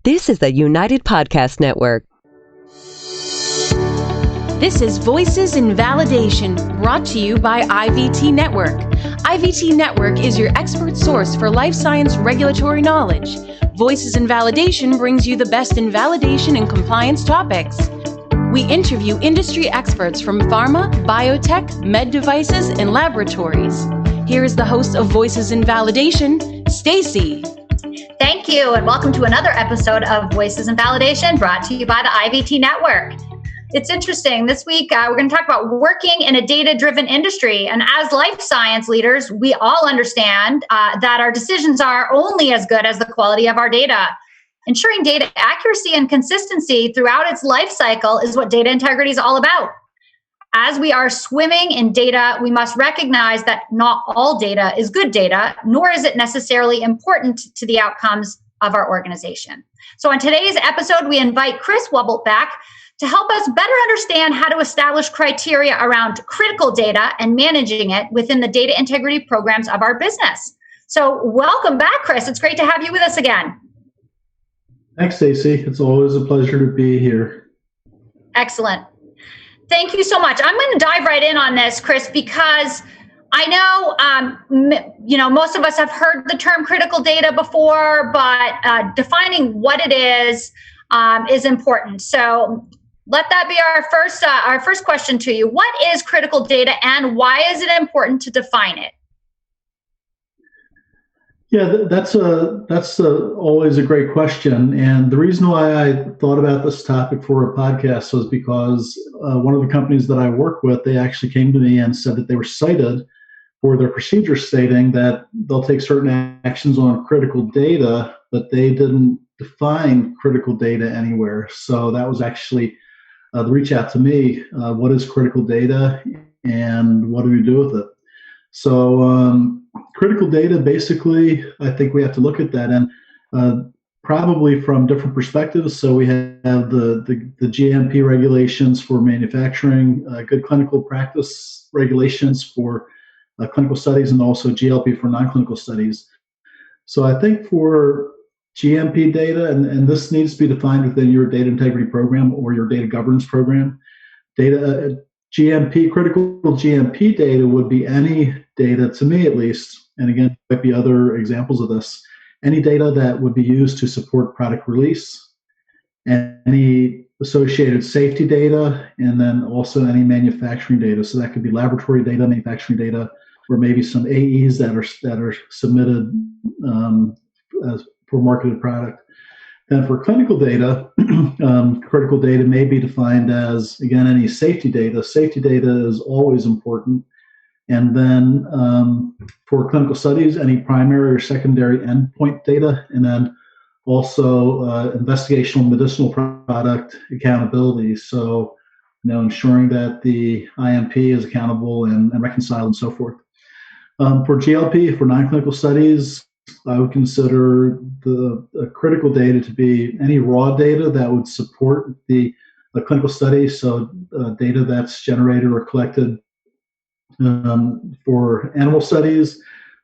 This is the United Podcast Network. This is Voices in Validation, brought to you by IVT Network. IVT Network is your expert source for life science regulatory knowledge. Voices in Validation brings you the best in validation and compliance topics. We interview industry experts from pharma, biotech, med devices, and laboratories. Here is the host of Voices in Validation, Stacey. Thank you, and welcome to another episode of Voices in Validation, brought to you by the IVT Network. It's interesting. This week, we're going to talk about working in a data-driven industry. And as life science leaders, we all understand that our decisions are only as good as the quality of our data. Ensuring data accuracy and consistency throughout its life cycle is what data integrity is all about. As we are swimming in data, we must recognize that not all data is good data, nor is it necessarily important to the outcomes of our organization. So on today's episode, we invite Chris Wubbolt back to help us better understand how to establish criteria around critical data and managing it within the data integrity programs of our business. So welcome back, Chris. It's great to have you with us again. Thanks, Stacey. It's always a pleasure to be here. Excellent. Thank you so much. I'm going to dive right in on this, Chris, because I know, most of us have heard the term critical data before, but defining what it is important. So let that be our first question to you. What is critical data, and why is it important to define it? Yeah, that's always a great question. And the reason why I thought about this topic for a podcast was because one of the companies that I work with, they actually came to me and said that they were cited for their procedure stating that they'll take certain actions on critical data, but they didn't define critical data anywhere. So that was actually the reach out to me. What is critical data, and what do we do with it? So critical data, basically, I think we have to look at that, and probably from different perspectives. So we have the GMP regulations for manufacturing, good clinical practice regulations for clinical studies, and also GLP for non-clinical studies. So I think for GMP data, and this needs to be defined within your data integrity program or your data governance program. Critical GMP data would be any data, to me at least, and again, there might be other examples of this, any data that would be used to support product release, and any associated safety data, and then also any manufacturing data. So that could be laboratory data, manufacturing data, or maybe some AEs that are submitted for marketed product. Then for clinical data, critical data may be defined as, again, any safety data. Safety data is always important. And then for clinical studies, any primary or secondary endpoint data, and then also investigational medicinal product accountability. So, ensuring that the IMP is accountable and reconciled and so forth. For GLP, for non-clinical studies, I would consider the critical data to be any raw data that would support the clinical study. So data that's generated or collected for animal studies,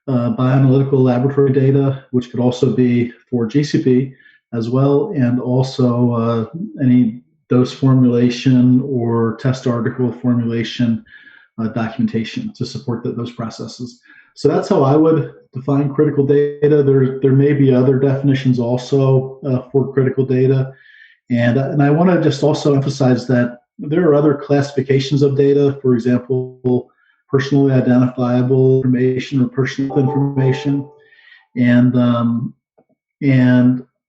bioanalytical laboratory data, which could also be for GCP as well, and also any dose formulation or test article formulation documentation to support those processes. So that's how I would define critical data. There may be other definitions also for critical data. And I want to just also emphasize that there are other classifications of data, for example, personally identifiable information or personal information. And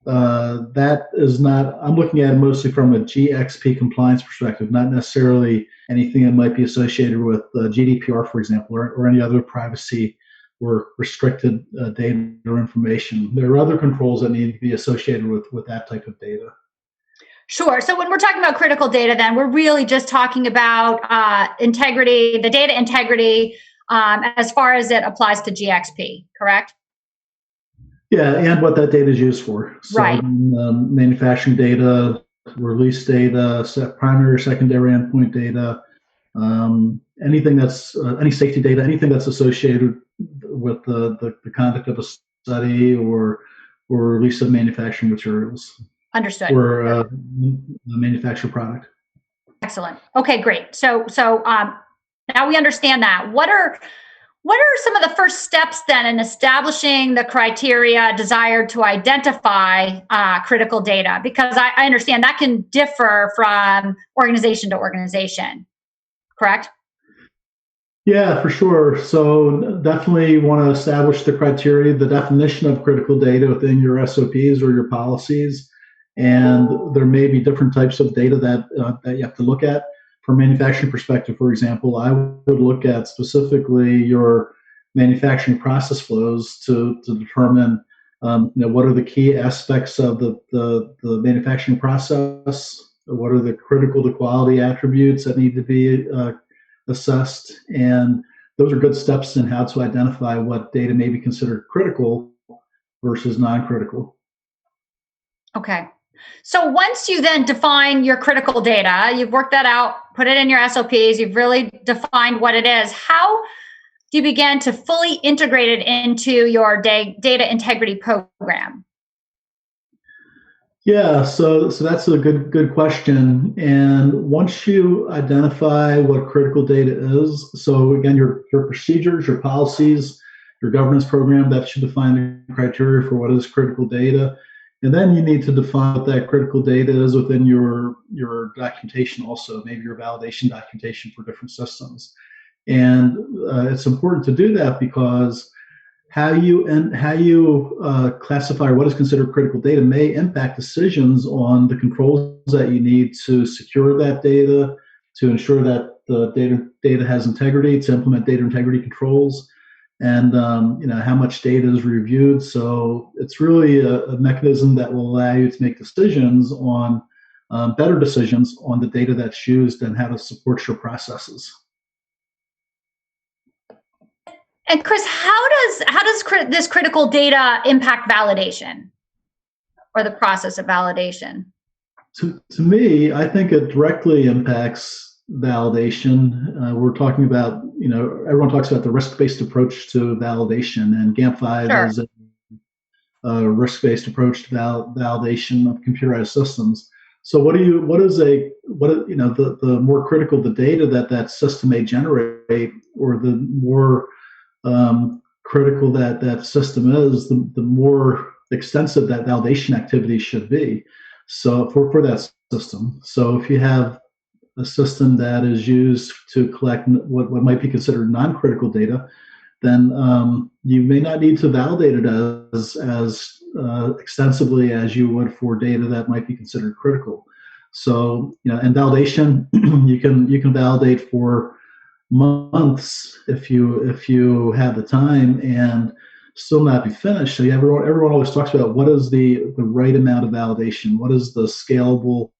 that is not, I'm looking at it mostly from a GXP compliance perspective, not necessarily anything that might be associated with GDPR, for example, or any other privacy or restricted data or information. There are other controls that need to be associated with that type of data. Sure. So when we're talking about critical data, then we're really just talking about integrity, the data integrity, as far as it applies to GXP, correct? Yeah, and what that data is used for. So, right. Manufacturing data, release data, primary or secondary endpoint data, anything that's any safety data, anything that's associated with the conduct of a study or release of manufacturing materials. Understood. for a manufactured product. Excellent. Okay, great. So now we understand that. What are some of the first steps then in establishing the criteria desired to identify critical data? Because I understand that can differ from organization to organization, correct? Yeah, for sure. So definitely want to establish the criteria, the definition of critical data within your SOPs or your policies. And there may be different types of data that you have to look at. From a manufacturing perspective, for example, I would look at specifically your manufacturing process flows to determine what are the key aspects of the manufacturing process, what are the critical to quality attributes that need to be assessed, and those are good steps in how to identify what data may be considered critical versus non-critical. Okay. So once you then define your critical data, you've worked that out, put it in your SOPs, you've really defined what it is. How do you begin to fully integrate it into your data integrity program? Yeah, so that's a good question. And once you identify what critical data is, so again, your procedures, your policies, your governance program, that should define the criteria for what is critical data. And then you need to define what that critical data is within your documentation also, maybe your validation documentation for different systems. And it's important to do that because how you classify what is considered critical data may impact decisions on the controls that you need to secure that data, to ensure that the data has integrity, to implement data integrity controls, and how much data is reviewed. So it's really a mechanism that will allow you to make decisions on better decisions on the data that's used and how to support your processes. And Chris, how does this critical data impact validation or the process of validation? To me, I think it directly impacts validation. We're talking about, everyone talks about the risk-based approach to validation, and GAMP5 Sure. is a risk-based approach to validation of computerized systems. So the more critical the data that system may generate, or the more critical that system is, the more extensive that validation activity should be. So for that system. So if you have a system that is used to collect what might be considered non-critical data, then you may not need to validate it as extensively as you would for data that might be considered critical. So, in validation, you can validate for months if you have the time and still not be finished. So everyone always talks about what is the right amount of validation, what is the scalable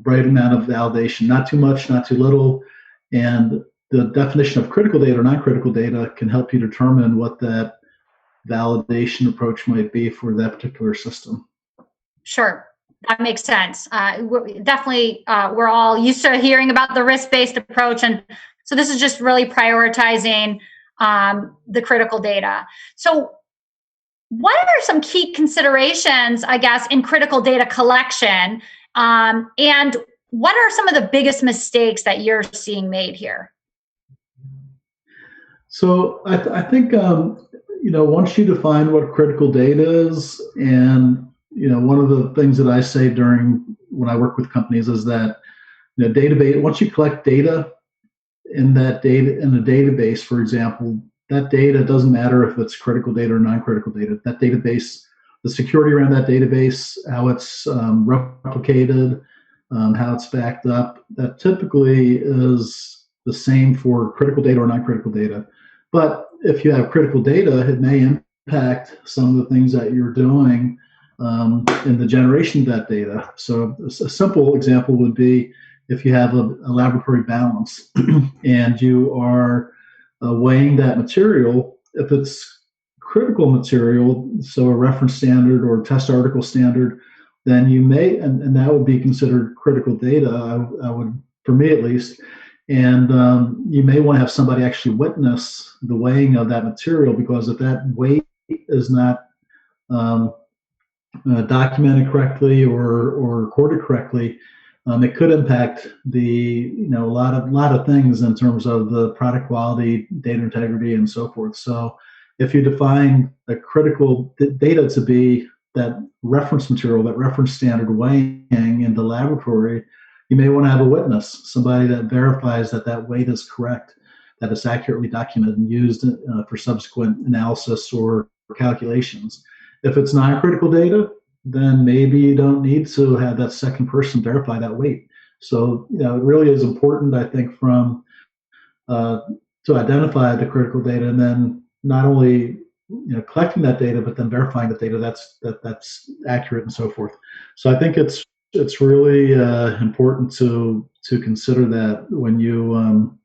right amount of validation, not too much, not too little. And the definition of critical data or non-critical data can help you determine what that validation approach might be for that particular system. Sure. That makes sense. We're all used to hearing about the risk-based approach. And so this is just really prioritizing the critical data. So what are some key considerations, I guess, in critical data collection? And what are some of the biggest mistakes that you're seeing made here? So I think, once you define what critical data is, and one of the things that I say when I work with companies is that database. Once you collect data in the database, for example, that data doesn't matter if it's critical data or non-critical data. That database, the security around that database, how it's replicated, how it's backed up, that typically is the same for critical data or non-critical data. But if you have critical data, it may impact some of the things that you're doing in the generation of that data. So a simple example would be if you have a laboratory balance and you are weighing that material, if it's critical material, so a reference standard or test article standard, then you may, and that would be considered critical data, I would, for me at least, and you may want to have somebody actually witness the weighing of that material, because if that weight is not documented correctly or recorded correctly, it could impact a lot of things in terms of the product quality, data integrity, and so forth. So if you define a critical data to be that reference material, that reference standard weighing in the laboratory, you may want to have a witness, somebody that verifies that weight is correct, that it's accurately documented and used for subsequent analysis or calculations. If it's non-critical data, then maybe you don't need to have that second person verify that weight. So, it really is important, I think, to identify the critical data, and then not only collecting that data, but then verifying the data that's accurate and so forth. So I think it's really important to consider that when you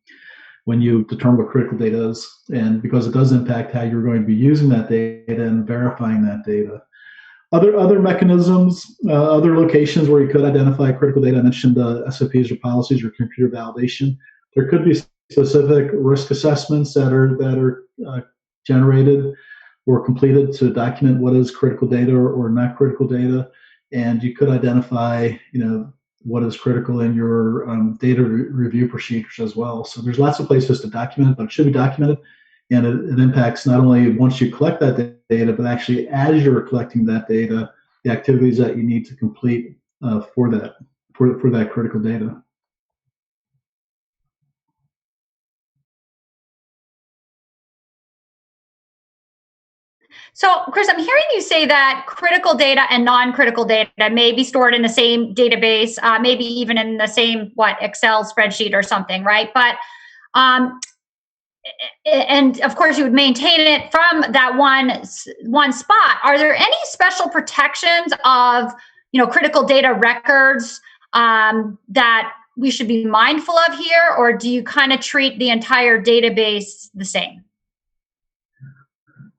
determine what critical data is, and because it does impact how you're going to be using that data and verifying that data. Other mechanisms, other locations where you could identify critical data. I mentioned SOPs or policies or computer validation. There could be specific risk assessments that are generated or completed to document what is critical data or not critical data, and you could identify, what is critical in your data review procedures as well. So there's lots of places to document it, but it should be documented. And it impacts not only once you collect that data, but actually as you're collecting that data, the activities that you need to complete for that critical data. So, Chris, I'm hearing you say that critical data and non-critical data may be stored in the same database, maybe even in the same, Excel spreadsheet or something, right? But and of course you would maintain it from that one spot. Are there any special protections of critical data records that we should be mindful of here, or do you kind of treat the entire database the same?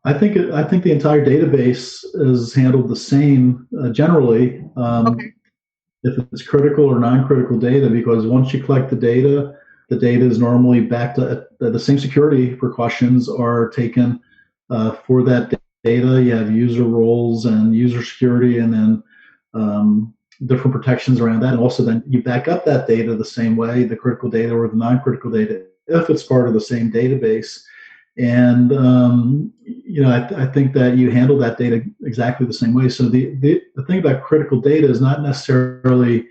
I think the entire database is handled the same generally. Okay. If it's critical or non-critical data, because once you collect the data is normally backed up. The same security precautions are taken for that data. You have user roles and user security, and then different protections around that. And also then you back up that data the same way, the critical data or the non-critical data, if it's part of the same database. And I think that you handle that data exactly the same way. So the thing about critical data is not necessarily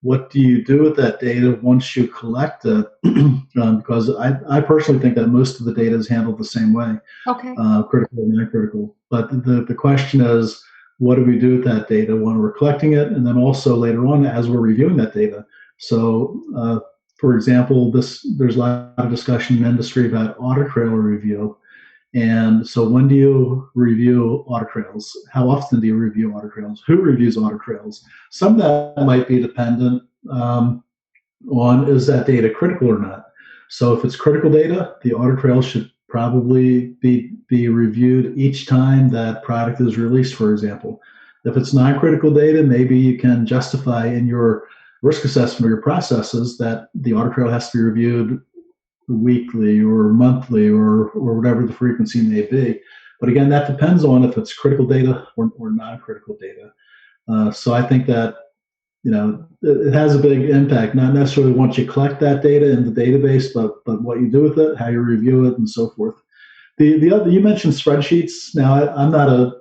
what do you do with that data once you collect it, because I personally think that most of the data is handled the same way, okay, critical and non-critical. But the question is, what do we do with that data when we're collecting it, and then also later on as we're reviewing that data? So, for example, there's a lot of discussion in the industry about audit trail review. And so when do you review audit trails? How often do you review audit trails? Who reviews audit trails? Some of that might be dependent on, is that data critical or not? So if it's critical data, the audit trail should probably be reviewed each time that product is released, for example. If it's non-critical data, maybe you can justify in your risk assessment or your processes that the audit trail has to be reviewed weekly or monthly or whatever the frequency may be. But again, that depends on if it's critical data or non-critical data. So I think that it has a big impact, not necessarily once you collect that data in the database, but what you do with it, how you review it, and so forth. The other, you mentioned spreadsheets. Now I'm not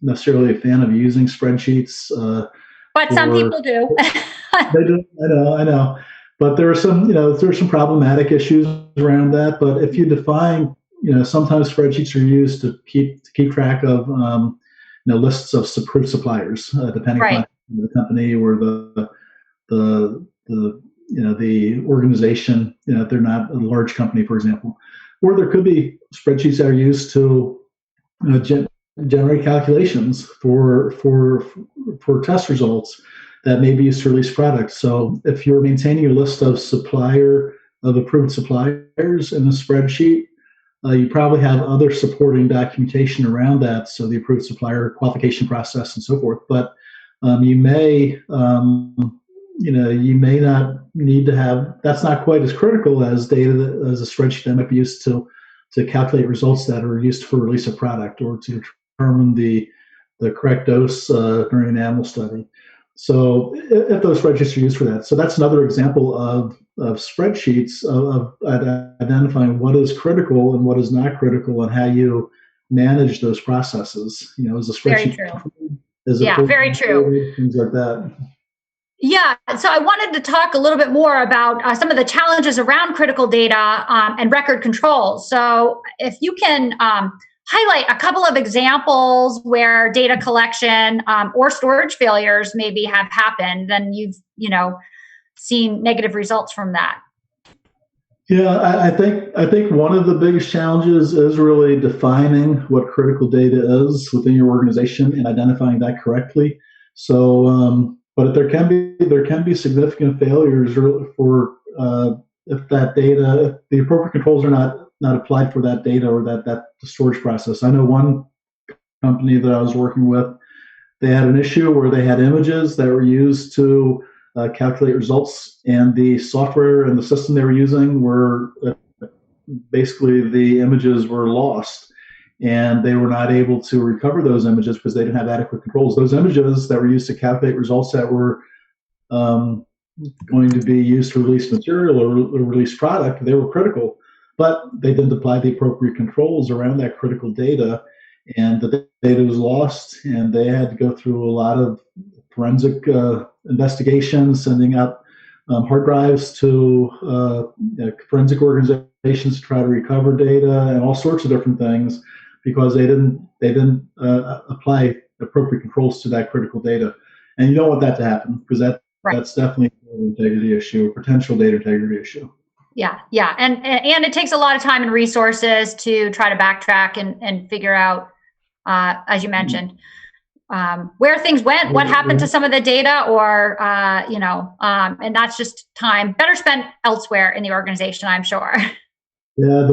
necessarily a fan of using spreadsheets. But some people do. They do. I know. But there are some problematic issues around that. But if you define, sometimes spreadsheets are used to keep track of, lists of approved suppliers, depending right. on the company or the organization. If they're not a large company, for example, or there could be spreadsheets that are used to generate calculations for test results that may be used to release products. So if you're maintaining a list of approved suppliers in the spreadsheet, you probably have other supporting documentation around that. So the approved supplier qualification process and so forth. But you may not need to have, that's not quite as critical as data as a spreadsheet that might be used to calculate results that are used for release of product or to determine the correct dose during an animal study. So if those spreadsheets are used for that. So that's another example of spreadsheets of identifying what is critical and what is not critical and how you manage those processes. Is a spreadsheet. Very true. Is it very true. Things like that. Yeah, so I wanted to talk a little bit more about some of the challenges around critical data and record control. So if you can highlight a couple of examples where data collection or storage failures maybe have happened, then you've seen negative results from that. Yeah, I think one of the biggest challenges is really defining what critical data is within your organization and identifying that correctly. So, but there can be significant failures for if that data, if the appropriate controls are not applied for that data or that storage process. I know one company that I was working with, they had an issue where they had images that were used to calculate results, and the software and the system they were using were basically the images were lost, and they were not able to recover those images because they didn't have adequate controls. Those images that were used to calculate results that were going to be used to release material or release product, they were critical, but they didn't apply the appropriate controls around that critical data, and the data was lost, and they had to go through a lot of forensic investigations, sending out hard drives to forensic organizations to try to recover data and all sorts of different things because they didn't apply appropriate controls to that critical data. And you don't want that to happen because that's definitely an integrity issue, a potential data integrity issue. Yeah, and it takes a lot of time and resources to try to backtrack and figure out, as you mentioned, where things went, what happened to some of the data, or and that's just time better spent elsewhere in the organization, I'm sure. Yeah,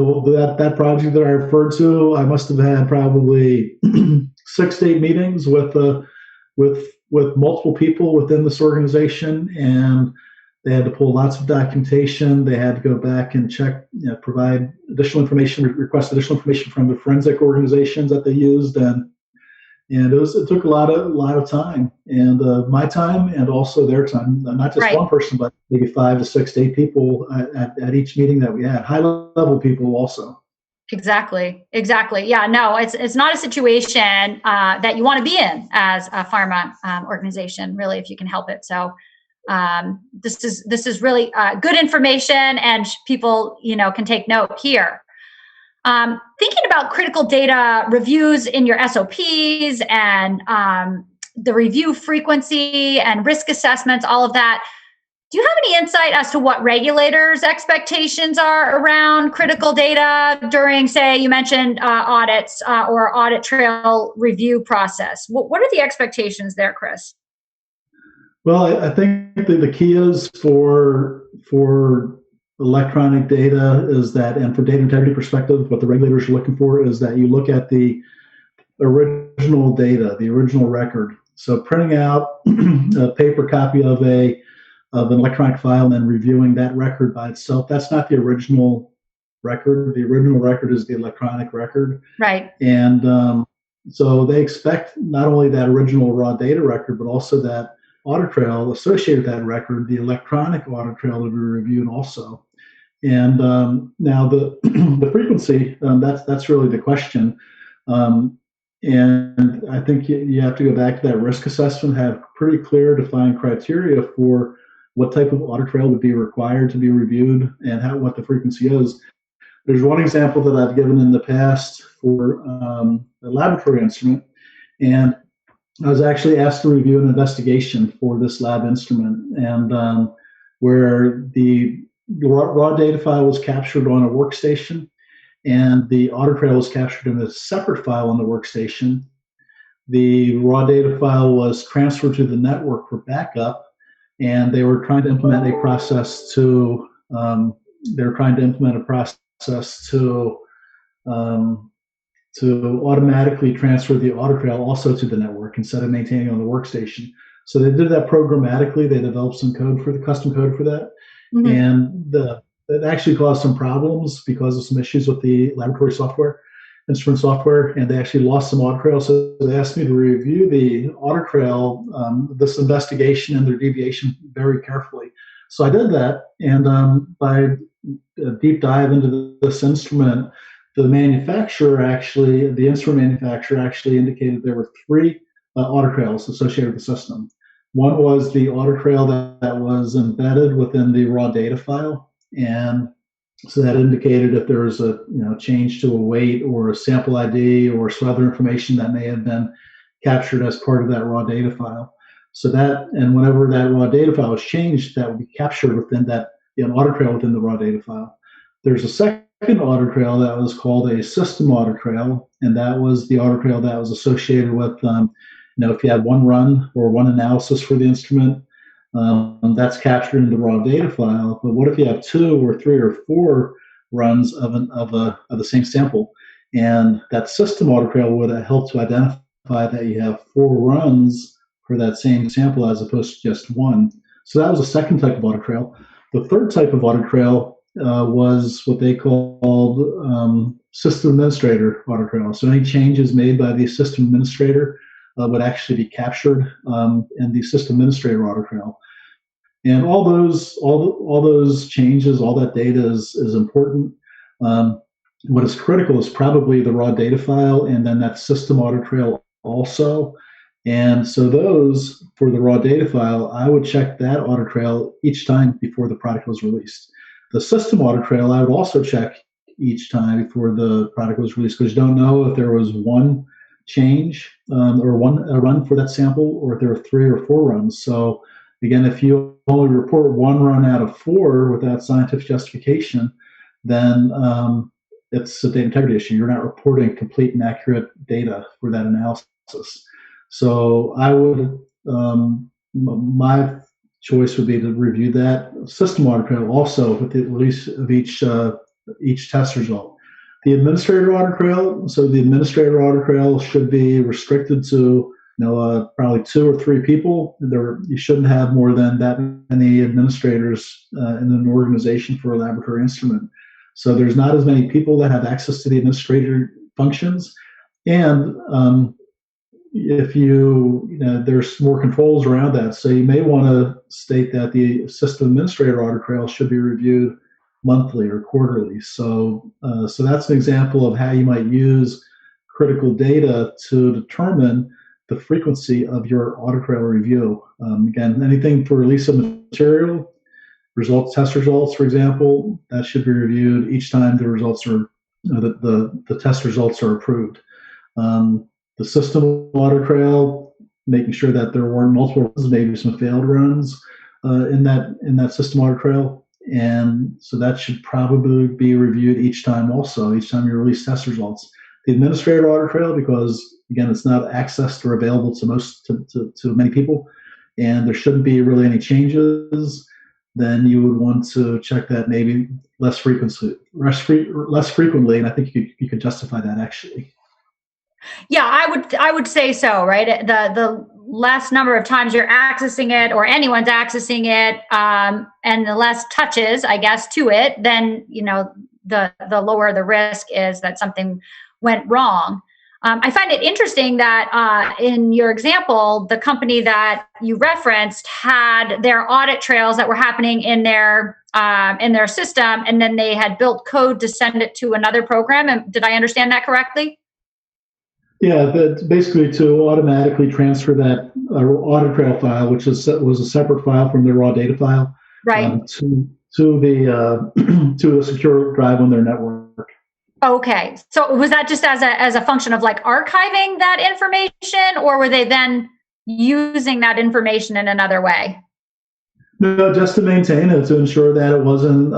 that project that I referred to, I must have had probably 6 to 8 meetings with multiple people within this organization, and they had to pull lots of documentation. They had to go back and check, provide additional information, request additional information from the forensic organizations that they used, and it took a lot of time, and my time and also their time. Not just one person, but maybe 5 to 6 to 8 people at each meeting that we had. High level people also. Exactly. Yeah, no, it's not a situation that you want to be in as a pharma organization, really, if you can help it. So this is really good information, and people can take note here. Thinking about critical data reviews in your SOPs and the review frequency and risk assessments, all of that. Do you have any insight as to what regulators' expectations are around critical data during, say, you mentioned audits or audit trail review process? What are the expectations there, Chris? Well, I think the key is for electronic data is that, and for data integrity perspective, what the regulators are looking for is that you look at the original data, the original record. So printing out a paper copy of an electronic file and then reviewing that record by itself, that's not the original record. The original record is the electronic record. Right. And so they expect not only that original raw data record, but also that audit trail associated with that record, the electronic audit trail to be reviewed also. And now the frequency, that's really the question. And I think you have to go back to that risk assessment, have pretty clear defined criteria for what type of audit trail would be required to be reviewed and what the frequency is. There's one example that I've given in the past for a laboratory instrument, and I was actually asked to review an investigation for this lab instrument, and where the raw data file was captured on a workstation, and the audit trail was captured in a separate file on the workstation. The raw data file was transferred to the network for backup, and they were trying to implement a process to automatically transfer the audit trail also to the network instead of maintaining on the workstation. So they did that programmatically. They developed some custom code for that. Mm-hmm. And it actually caused some problems because of some issues with the laboratory software. instrument software, and they actually lost some audit trail. So they asked me to review the audit trail, this investigation and their deviation very carefully. So I did that, and by a deep dive into this instrument, the instrument manufacturer actually indicated there were three audit trails associated with the system. One was the audit trail that was embedded within the raw data file, and so that indicated if there was a change to a weight or a sample ID or some other information that may have been captured as part of that raw data file. So that, and whenever that raw data file was changed, that would be captured within that audit trail within the raw data file. There's a second audit trail that was called a system audit trail, and that was the audit trail that was associated with, if you had one run or one analysis for the instrument, that's captured in the raw data file. But what if you have 2 or 3 or 4 runs of the same sample? And that system audit trail would help to identify that you have 4 runs for that same sample as opposed to just one. So that was a second type of audit trail. The third type of audit trail was what they called system administrator audit trail. So any changes made by the system administrator would actually be captured in the system administrator audit trail. And all those changes, all that data is important. What is critical is probably the raw data file and then that system audit trail also. And so those, for the raw data file, I would check that audit trail each time before the product was released. The system audit trail, I would also check each time before the product was released, because you don't know if there was one change or a run for that sample, or if there were 3 or 4 runs. So again, if you only report 1 run out of 4 without scientific justification, then it's a data integrity issue. You're not reporting complete and accurate data for that analysis. So I would, my choice would be to review that system audit trail also with the release of each test result. The administrator audit trail, so the administrator audit trail should be restricted to probably 2 or 3 people. You shouldn't have more than that many administrators in an organization for a laboratory instrument. So there's not as many people that have access to the administrator functions. And if there's more controls around that. So you may want to state that the system administrator audit trail should be reviewed monthly or quarterly. So that's an example of how you might use critical data to determine the frequency of your audit trail review. Again, anything for release of material, test results, for example, that should be reviewed each time the results are the test results are approved. The system audit trail, making sure that there weren't multiple runs, maybe some failed runs in that system audit trail. And so that should probably be reviewed each time also, each time you release test results. The administrator audit trail, because again, it's not accessed or available to many people, and there shouldn't be really any changes, then you would want to check that maybe less frequently. And I think you could justify that actually. Yeah, I would say so, right? The less number of times you're accessing it or anyone's accessing it, and the less touches, I guess, to it, then the lower the risk is that something went wrong. I find it interesting that in your example, the company that you referenced had their audit trails that were happening in their system, and then they had built code to send it to another program. And did I understand that correctly? Yeah, that's basically to automatically transfer that audit trail file, which was a separate file from their raw data file, right, to the secure drive on their network. Okay, so was that just as a function of like archiving that information, or were they then using that information in another way? No, just to maintain it, to ensure that it wasn't,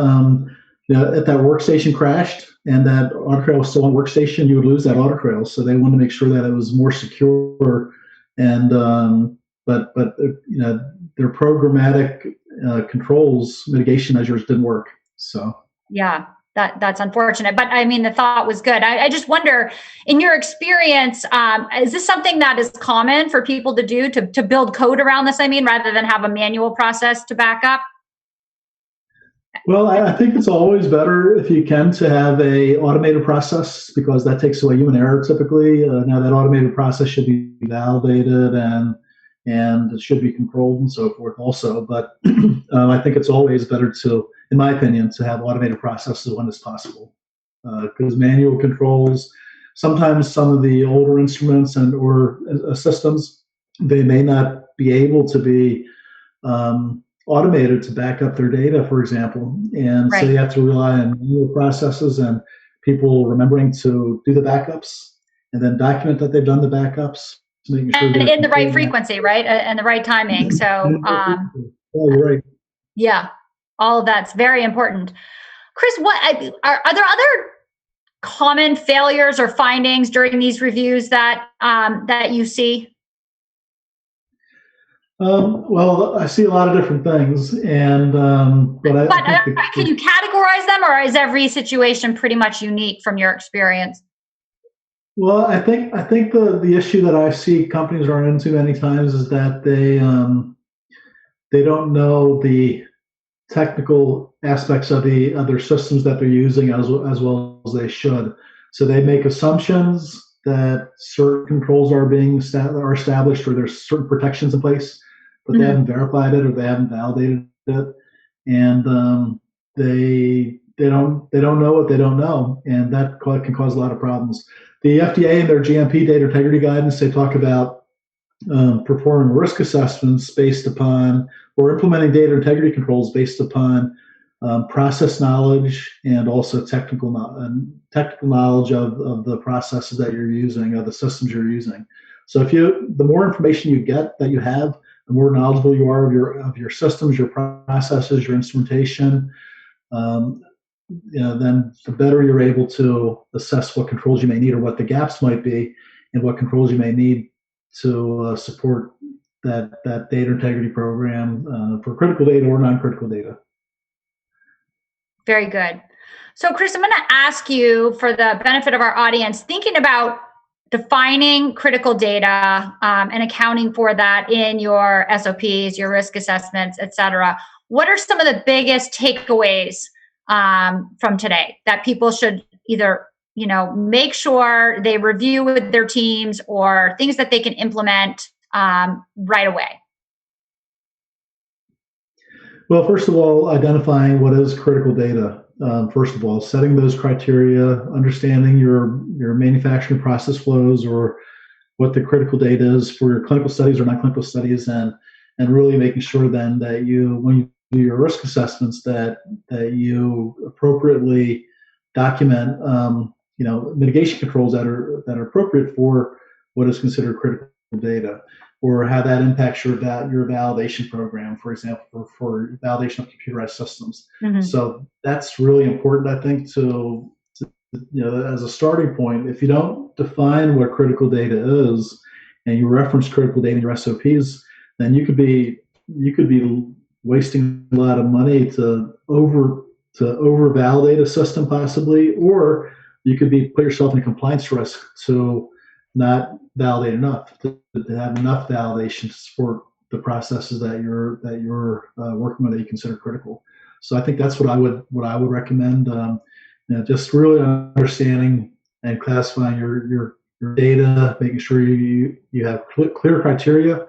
if that workstation crashed and that audit trail was still on workstation, you would lose that audit trail. So they wanted to make sure that it was more secure, and but their programmatic controls mitigation measures didn't work. So yeah. That's unfortunate, but I mean, the thought was good. I just wonder, in your experience, is this something that is common for people to do, to build code around this? I mean, rather than have a manual process to back up? Well, I think it's always better if you can to have a automated process because that takes away human error typically. Now that automated process should be validated and it should be controlled and so forth also. But I think it's always better to, in my opinion, to have automated processes when it's possible because manual controls. Sometimes some of the older instruments and or systems they may not be able to be automated to back up their data, for example. And so you have to rely on manual processes and people remembering to do the backups and then document that they've done the backups. Making sure and in the right frequency, right? And the right timing. So, you're right. Yeah, all of that's very important. Chris, what are there other common failures or findings during these reviews that that you see? Well, I see a lot of different things, and but can you categorize them, or is every situation pretty much unique from your experience? Well, I think the issue that I see companies run into many times is that they don't know the technical aspects of their systems that they're using as well as they should. So they make assumptions that certain controls are established or there's certain protections in place, but they haven't verified it or they haven't validated it, and they don't know what they don't know, and that can cause a lot of problems. The FDA in their GMP data integrity guidance, they talk about performing risk assessments based upon or implementing data integrity controls based upon process knowledge and also technical knowledge of the processes that you're using, of the systems you're using. So the more information you get that you have, the more knowledgeable you are of your systems, your processes, your instrumentation, then the better you're able to assess what controls you may need or what the gaps might be and what controls you may need to support that data integrity program for critical data or non-critical data. Very good. So, Chris, I'm going to ask you, for the benefit of our audience, thinking about defining critical data and accounting for that in your SOPs, your risk assessments, et cetera. What are some of the biggest takeaways from today that people should either make sure they review with their teams or things that they can implement right away? Well, first of all, identifying what is critical data. First of all, setting those criteria, understanding your manufacturing process flows or what the critical data is for your clinical studies or non-clinical studies, and really making sure then that when you do your risk assessments that you appropriately document mitigation controls that are appropriate for what is considered critical data, or how that impacts your validation program, for example, for validation of computerized systems. Mm-hmm. So that's really important, I think, to as a starting point. If you don't define what critical data is and you reference critical data in your SOPs, then you could be wasting a lot of money to over validate a system possibly, or you could put yourself in a compliance risk to not validate enough, to have enough validation to support the processes that you're working with that you consider critical. So I think that's what I would recommend. Just really understanding and classifying your data, making sure you have clear criteria,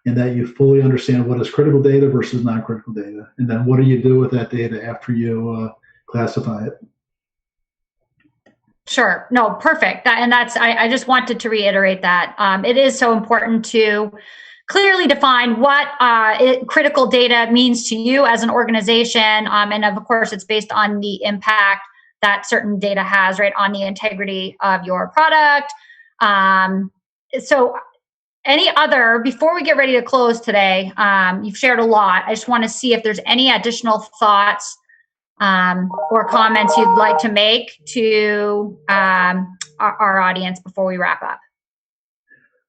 and that you fully understand what is critical data versus non-critical data, and then what do you do with that data after you classify it. Sure. No, perfect. I just wanted to reiterate that. It is so important to clearly define what critical data means to you as an organization. And of course, it's based on the impact that certain data has, right, on the integrity of your product. So before we get ready to close today, you've shared a lot. I just want to see if there's any additional thoughts or comments you'd like to make to our audience before we wrap up.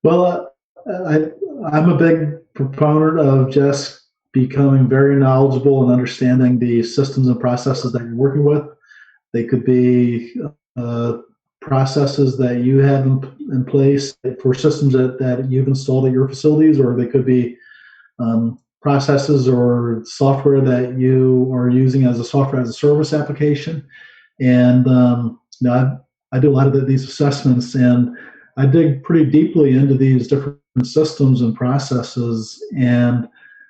Well, I'm a big proponent of just becoming very knowledgeable and understanding the systems and processes that you're working with. They could be processes that you have in place for systems that you've installed at your facilities, or they could be processes or software that you are using as a software as a service application. And I do a lot of these assessments, and I dig pretty deeply into these different systems and processes. And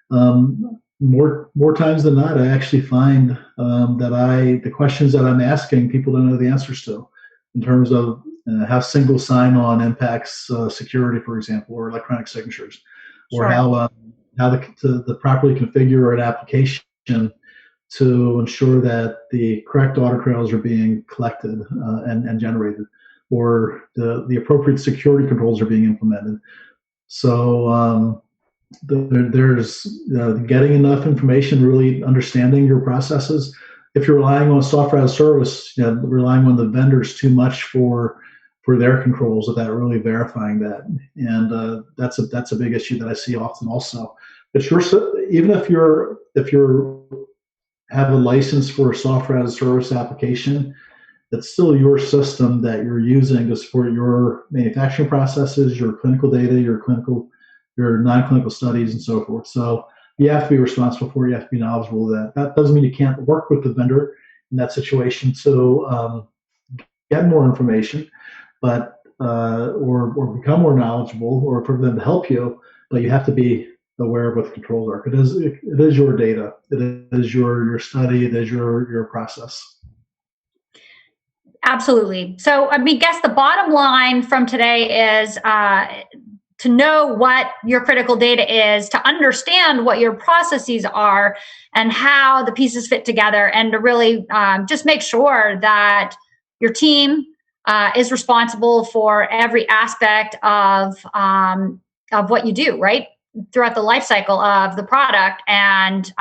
more times than not, I actually find that the questions that I'm asking, people don't know the answers to, in terms of how single sign-on impacts security, for example, or electronic signatures, or how to properly configure an application to ensure that the correct audit trails are being collected and generated, or the appropriate security controls are being implemented. So there's getting enough information, really understanding your processes. If you're relying on software as a service, relying on the vendors too much for their controls without really verifying that, and that's a big issue that I see often. Also, even if you're have a license for a software as a service application, it's still your system that you're using to support your manufacturing processes, your clinical data, your non-clinical studies, and so forth. So you have to be responsible for it. You have to be knowledgeable of that. That doesn't mean you can't work with the vendor in that situation to get more information, but or become more knowledgeable, or for them to help you. But you have to be aware of what the controls are. It is your data. It is your study. It is your process. Absolutely. So, I guess the bottom line from today is to know what your critical data is, to understand what your processes are and how the pieces fit together, and to really just make sure that your team is responsible for every aspect of what you do, right, throughout the life cycle of the product, and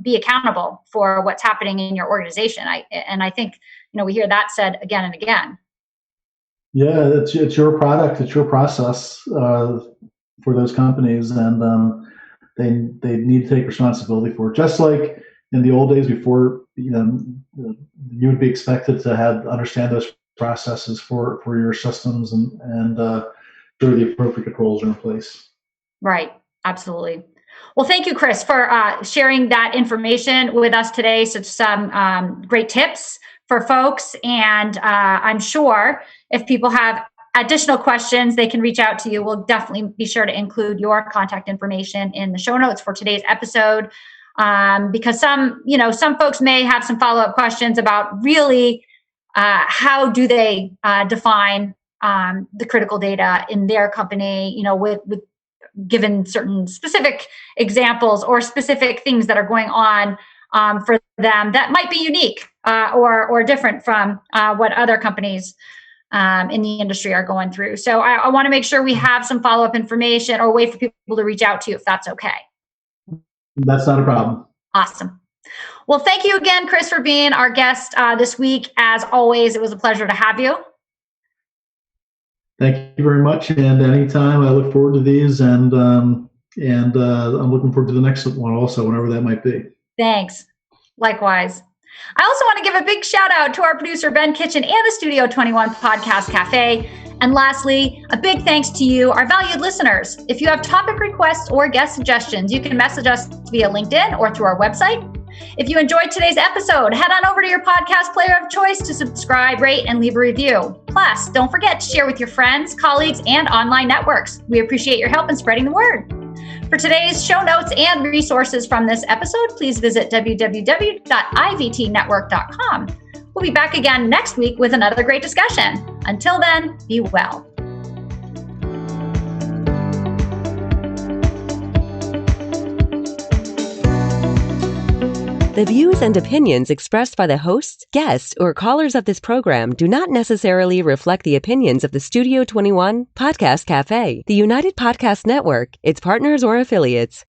be accountable for what's happening in your organization. I think we hear that said again and again. Yeah, it's your product, it's your process for those companies, and they need to take responsibility for it. Just like in the old days before, you would be expected to understand those processes for your systems and sure the appropriate controls are in place. Right. Absolutely. Well, thank you, Chris, for sharing that information with us today. Such some great tips for folks. And I'm sure if people have additional questions, they can reach out to you. We'll definitely be sure to include your contact information in the show notes for today's episode, because some folks may have some follow-up questions about really how do they define the critical data in their company, with given certain specific examples or specific things that are going on for them that might be unique or different from what other companies in the industry are going through. So I want to make sure we have some follow-up information or wait for people to reach out to you if that's okay. That's not a problem. Awesome. Well, thank you again, Chris, for being our guest this week. As always, it was a pleasure to have you. Thank you very much. And anytime, I look forward to these, and I'm looking forward to the next one also, whenever that might be. Thanks. Likewise. I also want to give a big shout out to our producer, Ben Kitchen, and the Studio 21 Podcast Cafe. And lastly, a big thanks to you, our valued listeners. If you have topic requests or guest suggestions, you can message us via LinkedIn or through our website. If you enjoyed today's episode, head on over to your podcast player of choice to subscribe, rate, and leave a review. Plus, don't forget to share with your friends, colleagues, and online networks. We appreciate your help in spreading the word. For today's show notes and resources from this episode, please visit www.ivtnetwork.com. We'll be back again next week with another great discussion. Until then, be well. The views and opinions expressed by the hosts, guests, or callers of this program do not necessarily reflect the opinions of the Studio 21 Podcast Cafe, the United Podcast Network, its partners, or affiliates.